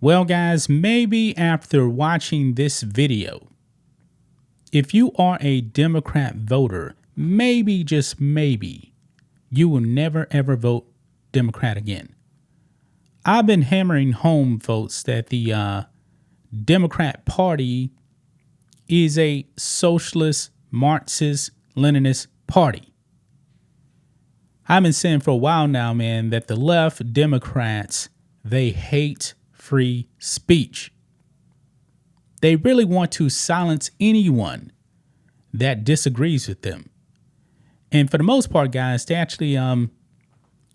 Well, guys, maybe after watching this video, if you are a Democrat voter, maybe, just maybe, you will never ever vote Democrat again. I've been hammering home, folks, that the Democrat Party is a socialist, Marxist, Leninist party. I've been saying for a while now, man, that the left Democrats, they hate free speech. They really want to silence anyone that disagrees with them. And for the most part, guys, they actually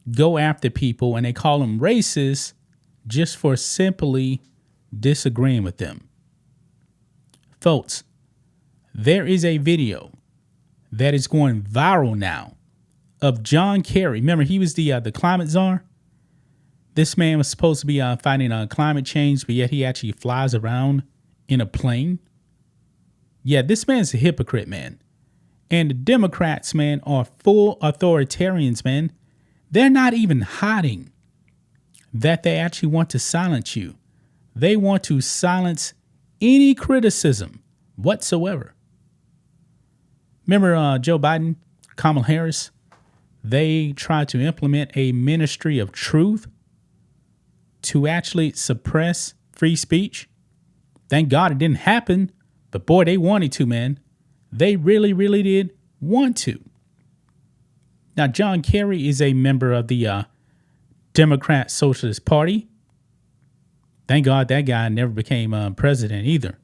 go after people and they call them racist just for simply disagreeing with them. Folks, there is a video that is going viral now of John Kerry. Remember, he was the climate czar. This man was supposed to be fighting climate change, but yet he actually flies around in a plane. Yeah, this man's a hypocrite, man. And the Democrats, man, are full authoritarians, man. They're not even hiding that they actually want to silence you. They want to silence any criticism whatsoever. Remember Joe Biden, Kamala Harris? They tried to implement a ministry of truth to actually suppress free speech. Thank God it didn't happen, but boy, they wanted to, man. They really, really did want to. Now, John Kerry is a member of the Democrat Socialist Party. Thank God that guy never became president either.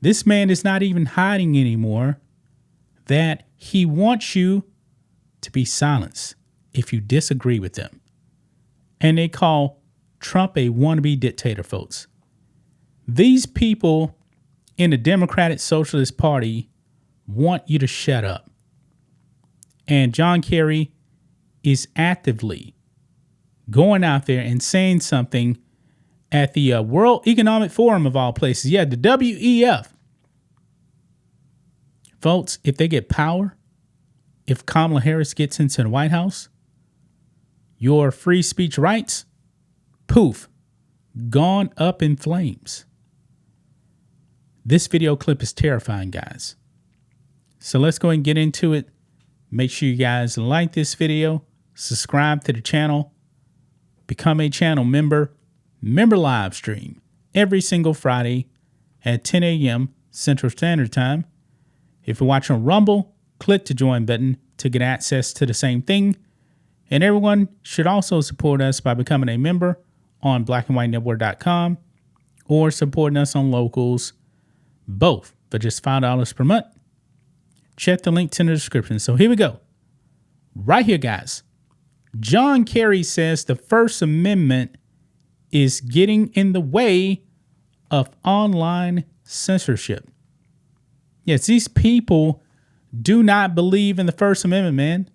This man is not even hiding anymore that he wants you to be silenced if you disagree with them. And they call Trump a wannabe dictator, folks. These people in the Democratic Socialist Party want you to shut up. And John Kerry is actively going out there and saying something at the World Economic Forum of all places. Yeah, the WEF. Folks, if they get power, if Kamala Harris gets into the White House, your free speech rights, poof, gone up in flames. This video clip is terrifying, guys. So let's go and get into it. Make sure you guys like this video, subscribe to the channel, become a channel member, live stream every single Friday at 10 a.m. Central Standard Time. If you're watching on Rumble, click the join button to get access to the same thing. And everyone should also support us by becoming a member on blackandwhitenetwork.com or supporting us on Locals, both for just $5 per month. Check the link in the description. So here we go. Right here, guys. John Kerry says the First Amendment is getting in the way of online censorship. Yes, these people do not believe in the First Amendment, man.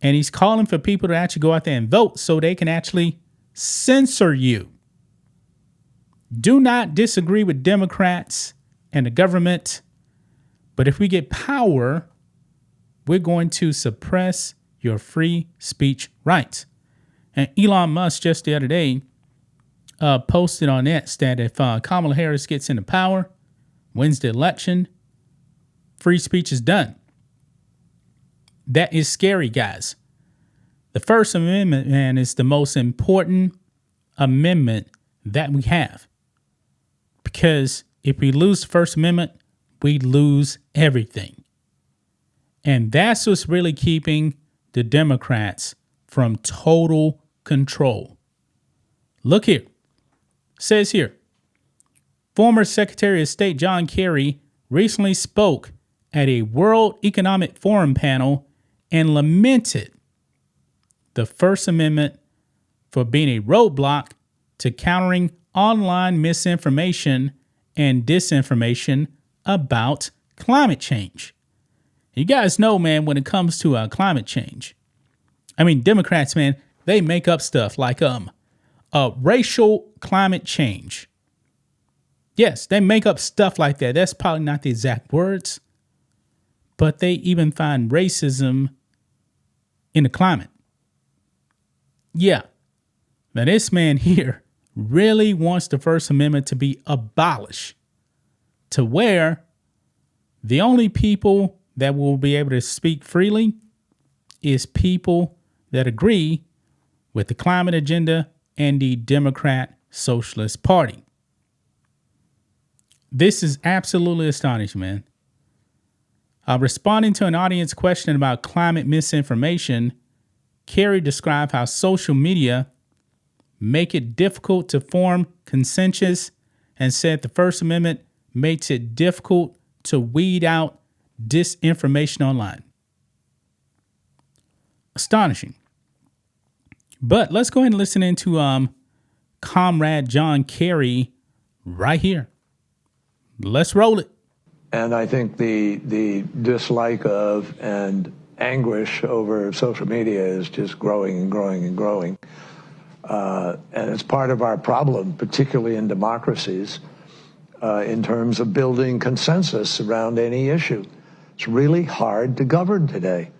And he's calling for people to actually go out there and vote so they can actually censor you. Do not disagree with Democrats and the government. But if we get power, we're going to suppress your free speech rights. And Elon Musk just the other day posted on X that if Kamala Harris gets into power, wins the election, free speech is done. That is scary, guys. The First Amendment, man, is the most important amendment that we have. Because if we lose the First Amendment, we lose everything. And that's what's really keeping the Democrats from total control. Look here. It says here, former Secretary of State John Kerry recently spoke at a World Economic Forum panel and lamented the First Amendment for being a roadblock to countering online misinformation and disinformation about climate change. You guys know, man, when it comes to climate change, I mean, Democrats, man, they make up stuff like racial climate change. Yes, they make up stuff like that. That's probably not the exact words, but they even find racism in the climate. Yeah. Now, this man here really wants the First Amendment to be abolished, to where the only people that will be able to speak freely is people that agree with the climate agenda and the Democrat Socialist Party. This is absolutely astonishing, man. Responding to an audience question about climate misinformation, Kerry described how social media make it difficult to form consensus and said the First Amendment makes it difficult to weed out disinformation online. Astonishing. But let's go ahead and listen into Comrade John Kerry right here. Let's roll it. And I think the dislike of and anguish over social media is just growing and growing and growing. And it's part of our problem, particularly in democracies, in terms of building consensus around any issue. It's really hard to govern today.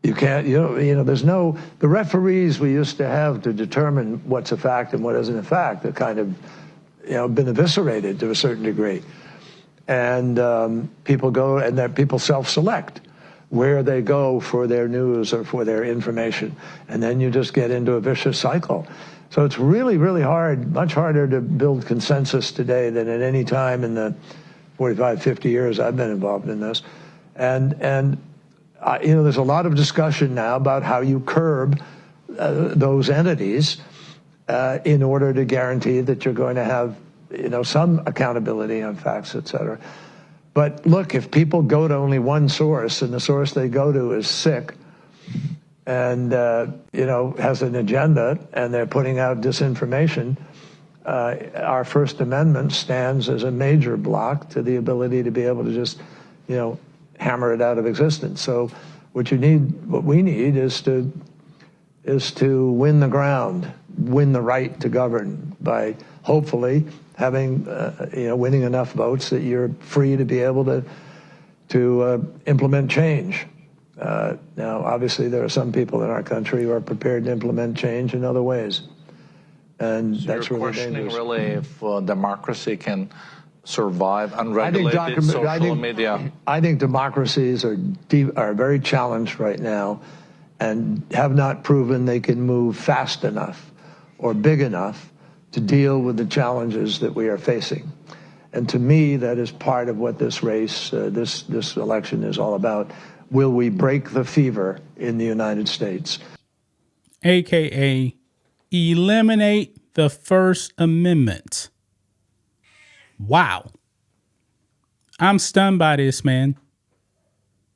You can't, there's no, the referees we used to have to determine what's a fact and what isn't a fact are kind of, been eviscerated to a certain degree. And people go and that people self-select where they go for their news or for their information. And then you just get into a vicious cycle. So it's really, really hard, much harder to build consensus today than at any time in the 45, 50 years I've been involved in this. And there's a lot of discussion now about how you curb those entities in order to guarantee that you're going to have, some accountability on facts, et cetera. But look, if people go to only one source and the source they go to is sick and, has an agenda and they're putting out disinformation, our First Amendment stands as a major block to the ability to be able to just, hammer it out of existence. So what we need is to win the ground, win the right to govern by hopefully having, winning enough votes that you're free to be able to implement change. Now, obviously, there are some people in our country who are prepared to implement change in other ways, and so that's you're really questioning dangerous. really if democracy can survive unregulated social media. I think democracies are very challenged right now, and have not proven they can move fast enough or big enough to deal with the challenges that we are facing. And to me, that is part of what this race, this election is all about. Will we break the fever in the United States? AKA eliminate the First Amendment. Wow. I'm stunned by this, man.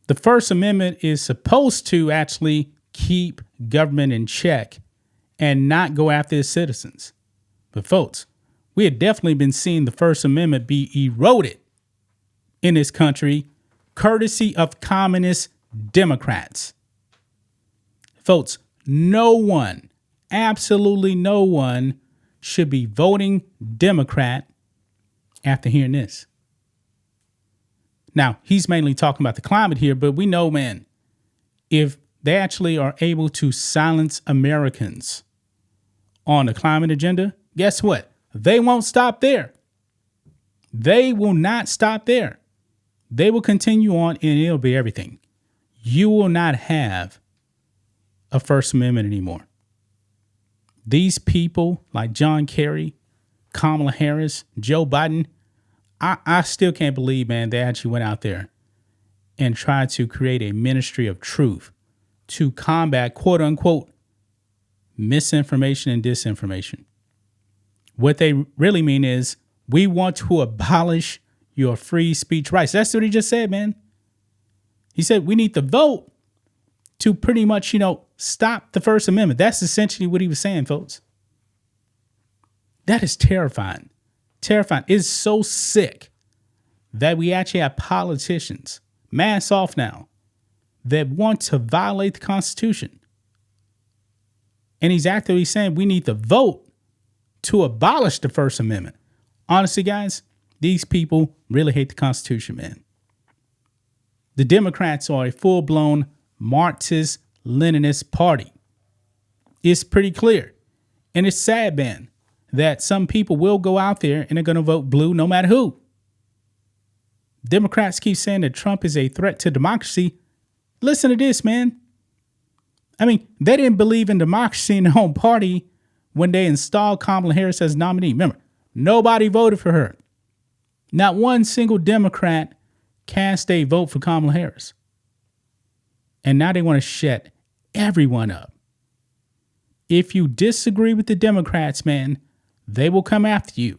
The First Amendment is supposed to actually keep government in check and not go after its citizens. But folks, we have definitely been seeing the First Amendment be eroded in this country, courtesy of communist Democrats. Folks, no one, absolutely no one, should be voting Democrat after hearing this. Now, he's mainly talking about the climate here, but we know, man, if they actually are able to silence Americans on the climate agenda, guess what? They won't stop there. They will not stop there. They will continue on, and it'll be everything. You will not have a First Amendment anymore. These people like John Kerry, Kamala Harris, Joe Biden, I still can't believe, man, they actually went out there and tried to create a ministry of truth to combat, quote unquote, misinformation and disinformation. What they really mean is, we want to abolish your free speech rights. That's what he just said, man. He said we need to vote to pretty much, stop the First Amendment. That's essentially what he was saying, folks. That is terrifying. Terrifying. It's so sick that we actually have politicians, mask off now, that want to violate the Constitution. And he's actively saying we need to vote to abolish the First Amendment. Honestly, guys, these people really hate the Constitution, man. The Democrats are a full-blown Marxist-Leninist party. It's pretty clear. And it's sad, man, that some people will go out there and they're going to vote blue no matter who. Democrats keep saying that Trump is a threat to democracy. Listen to this, man. I mean, they didn't believe in democracy in their own party when they installed Kamala Harris as nominee. Remember, nobody voted for her. Not one single Democrat cast a vote for Kamala Harris. And now they want to shut everyone up. If you disagree with the Democrats, man, they will come after you.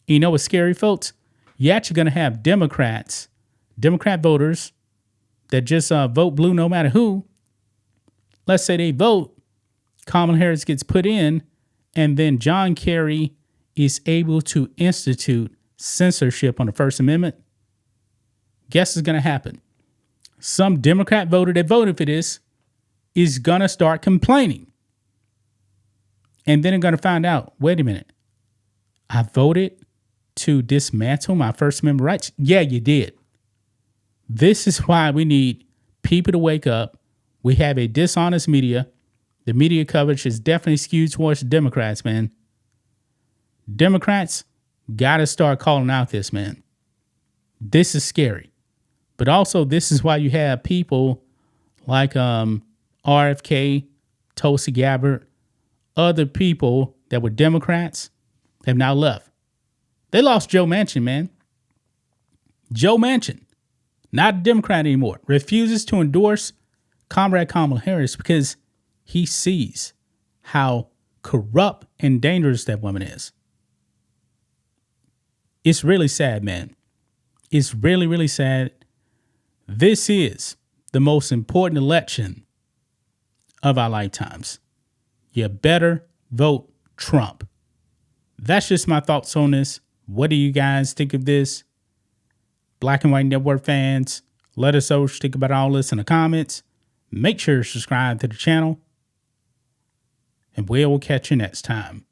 You know what's scary, folks? You're actually going to have Democrat voters that just vote blue no matter who. Let's say they vote, Kamala Harris gets put in, and then John Kerry is able to institute censorship on the First Amendment. Guess what's going to happen? Some Democrat voter that voted for this is going to start complaining. And then they're going to find out, wait a minute, I voted to dismantle my First Amendment rights? Yeah, you did. This is why we need people to wake up. We have a dishonest media. The media coverage is definitely skewed towards the Democrats, man. Democrats got to start calling out this, man. This is scary. But also, this is why you have people like RFK, Tulsi Gabbard, other people that were Democrats have now left. They lost Joe Manchin, man. Joe Manchin, not a Democrat anymore, refuses to endorse Comrade Kamala Harris because he sees how corrupt and dangerous that woman is. It's really sad, man. It's really, really sad. This is the most important election of our lifetimes. You better vote Trump. That's just my thoughts on this. What do you guys think of this? Black and White Network fans, let us know what you think about all this in the comments. Make sure to subscribe to the channel. And we will catch you next time.